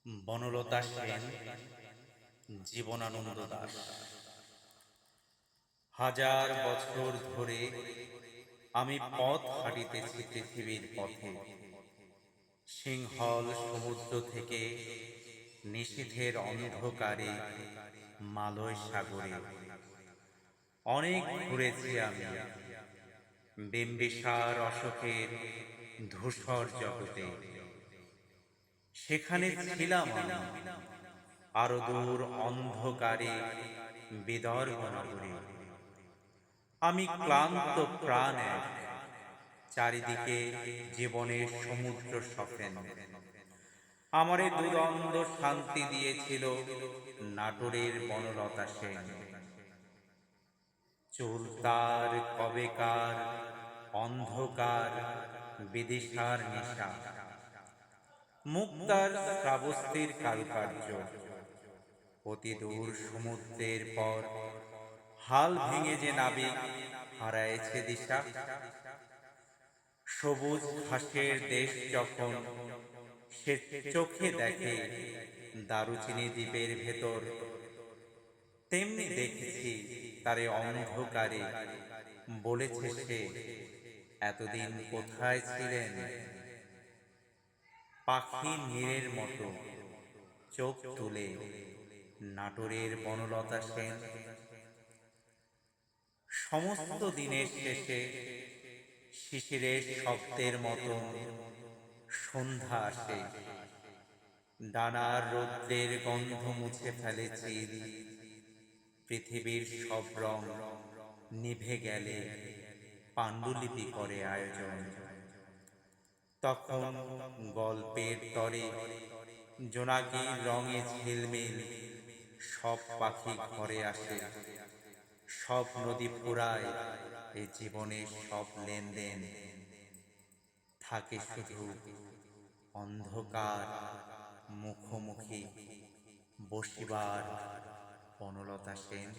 বনলতা সেন, জীবনানন্দ দাশ। হাজার বছর ধরে আমি পথ হাঁটিতেছি পৃথিবীর পথে, সিংহল সমুদ্র থেকে নিশীথের অন্ধকারে মালয় সাগরে। অনেক ঘুরেছি আমি বিম্বিসার অশোকের ধূসর জগতে। সেখানে ছিলাম আমি আরো দূর অন্ধকারে বিদর্ভ নগরে। আমি ক্লান্ত প্রাণ এক, চারিদিকে জীবনের সমুদ্র সফেন। আমারে দুদণ্ড শান্তি দিয়েছিল নাটোরের বনলতা সেন। চুল তার কবেকার অন্ধকার বিদিশার নিশা, মুখ তার শ্রাবস্তির কারুকার্য। অতি দূর সমুদ্রের পর হাল ভেঙে যে নাবিক হারায়েছে দিশা। সবুজ ঘাসের দেশ যখন সে চোখে দেখে দারুচিনি দ্বীপের ভেতর, তেমনি দেখেছি তারে অন্ধকারে। বলেছে সে, এতদিন কোথায় ছিলেন? পাখি নীড়ের মতো চোখ তুলে নাটোরের বনলতা সেন। সমস্ত দিনের শেষে শিশিরের শব্দের মতো সন্ধ্যা আসে। ডানার রৌদ্রের গন্ধ মুছে ফেলেছি, পৃথিবীর সব রং নিভে গেলে পাণ্ডুলিপি করে আয়োজন। তখন গল্পের তরে জোনাকির রঙে ঝিলমিল সব পাখি ঘরে আসে। সব নদী ফুরায় এ জীবনের সব লেনদেন। থাকে শুধু অন্ধকার মুখোমুখি বসিবার বনলতা সেন।